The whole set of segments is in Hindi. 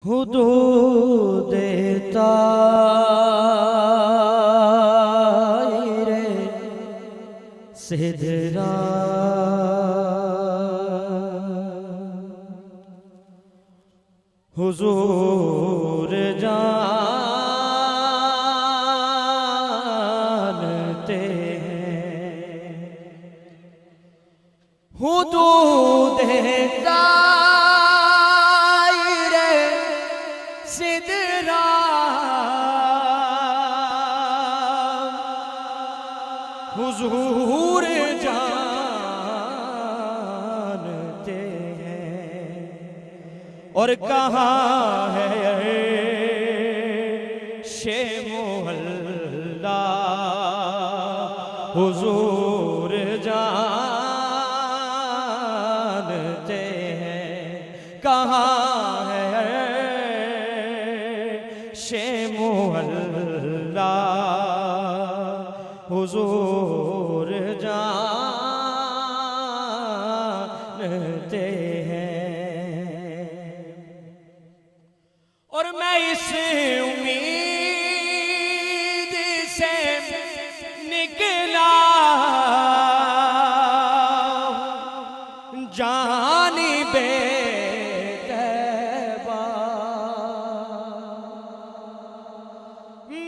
हुदूद तायरे सिदरा हुजूर जानते हैं। हुदूद तायरे सिदरा हुजूर जानते हैं। और कहाँ है शे मोहल्ला हुजूर जानते हैं। कहाँ है शे मोहल्ला हुजूर जानते हैं। और मैं इस उम्मीद से निकला जानिबे तैबा।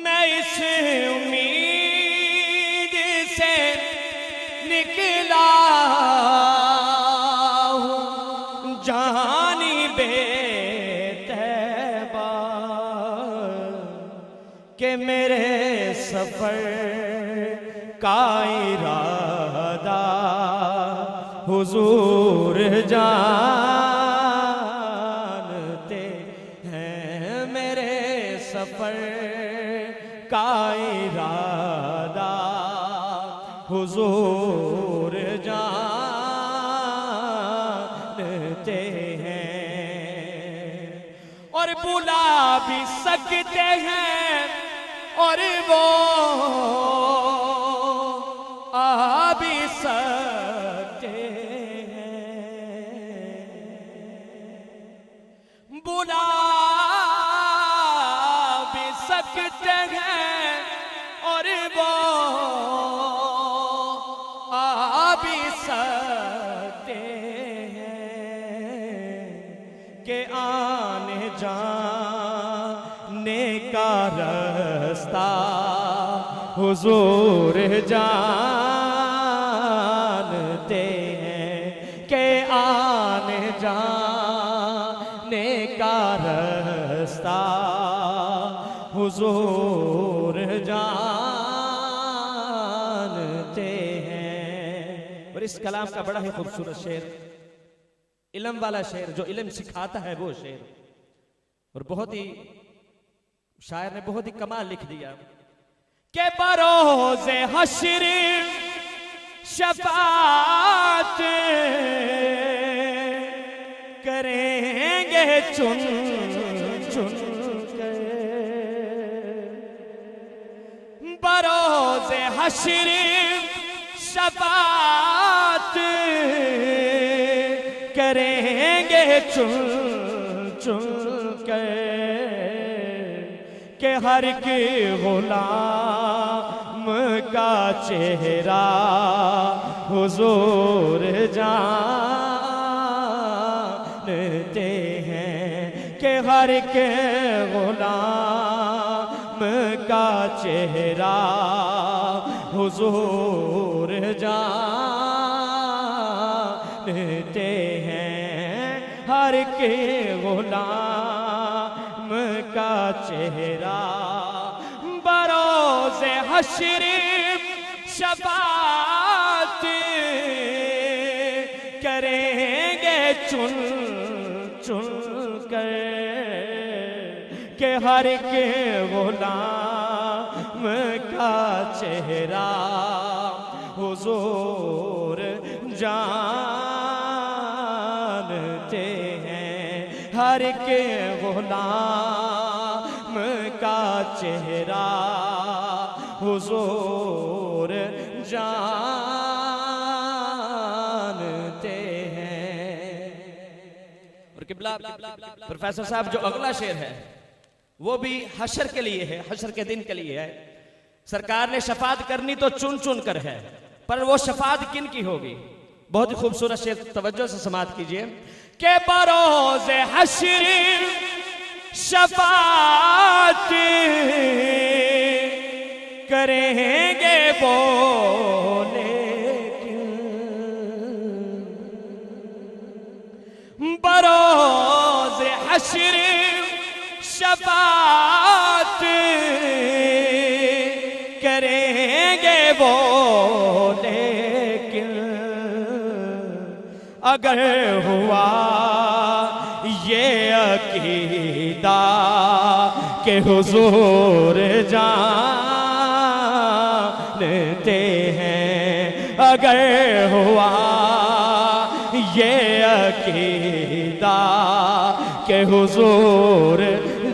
मैं इस उम्मीद से निकला जानिबे तैबा के मेरे सफर का इरादा हुजूर जानते हैं। मेरे सफर का इरादा हुजूर जानते हैं। और बुला भी सकते हैं और वो आ भी सकते हैं। बुला भी सकते हैं और वो आ भी सकते हैं। के आने जाने का रास्ता हुजूर जानते हैं। के आने जाने का रास्ता हुजूर जानते हैं। और इस कलाम का बड़ा ही खूबसूरत शेर, इल्म वाला शेर, जो इल्म सिखाता है वो शेर। और बहुत ही शायर ने बहुत ही कमाल लिख दिया के बरोज़े हश्र शफाअत करेंगे चुन चुन कर। बरोज़े हश्र शफाअत करेंगे चुन चुन कर के हर के गुलाम का चेहरा हुजूर जानते हैं। के हर के गुलाम का चेहरा हुजूर जानते हैं। हर के गुलाम का चेहरा बरोज़े हश्र शफाअत करेंगे चुन चुन कर के हर के गुलाम का चेहरा हुजूर जानते हैं। हर के गुलाम का चेहरा हुजूर जानते हैं। और किबला प्रोफेसर साहब, जो अगला शेर है वो भी हशर के लिए है, हशर के दिन के लिए है। सरकार ने शफात करनी तो चुन चुन कर है, पर वो शफात किन की होगी? बहुत ही खूबसूरत शेर, तवज्जो से समाअत कीजिए के बरोज़े हश्र शफात करेंगे बोले बरोज़े हश्र शफात करेंगे वो, लेकिन अगर हुआ ये अकीदा के हुजूर जानते हैं, अगर हुआ ये अकीदा के हुजूर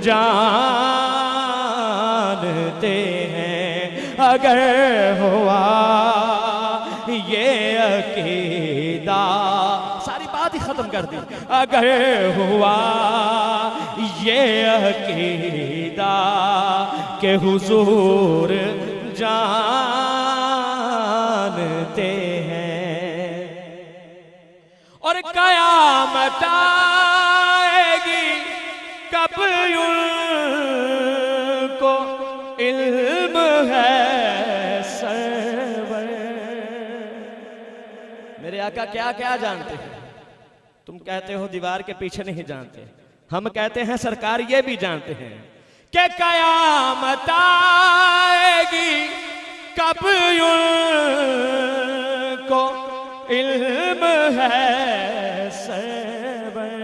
जानते हैं, अगर हुआ ये अकीदा, सारी बात ही खत्म कर दी, अगर हुआ ये अकीदा के हुजूर जानते हैं, और कयामत आएगी कब उनको इल्म है सरवर। मेरे आका क्या क्या जानते हैं? तुम कहते हो दीवार के पीछे नहीं जानते, हम कहते हैं सरकार ये भी जानते हैं कि कयामत आएगी कब उनको इल्म है सरवर,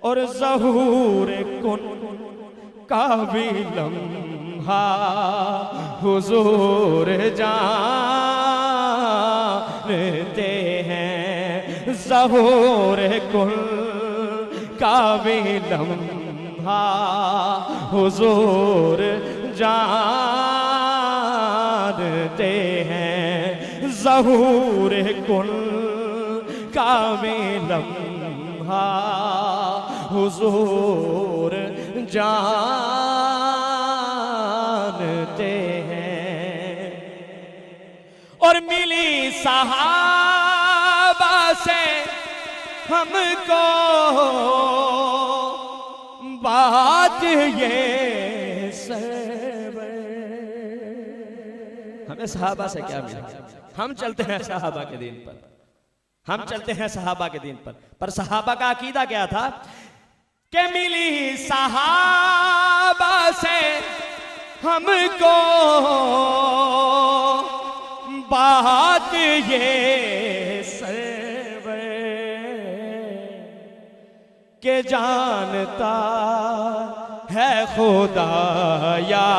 और ज़हूर कुन का भी लम्हा हुजूर जानते हैं, ज़हूर कुन का भी लम्हा हुजूर जानते हैं, ज़हूर कुन का भी लम्हा हुजूर जानते हैं। और मिली सहाबा से हमको बात ये सरवर, हमें सहाबा से क्या मिला? हम चलते हैं सहाबा के दिन पर, हम चलते हैं सहाबा के दिन पर सहाबा का अकीदा क्या था कि मिली सहाबा से हमको बात ये सरवर के जानता है खुदा या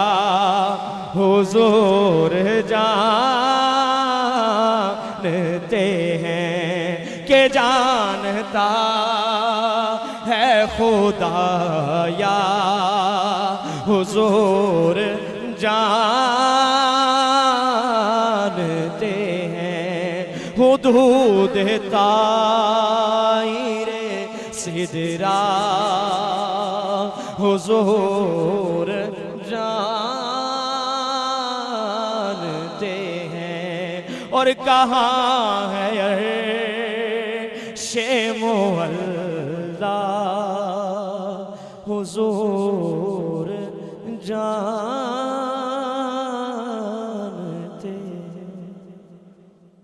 हुजूर जानते हैं, के जानता है खुदा या हुजूर जानते हैं, हुदूद ताईरे सिदरा हुजूर जानते हैं, और कहाँ है शे मुअल्ला हुजूर जानते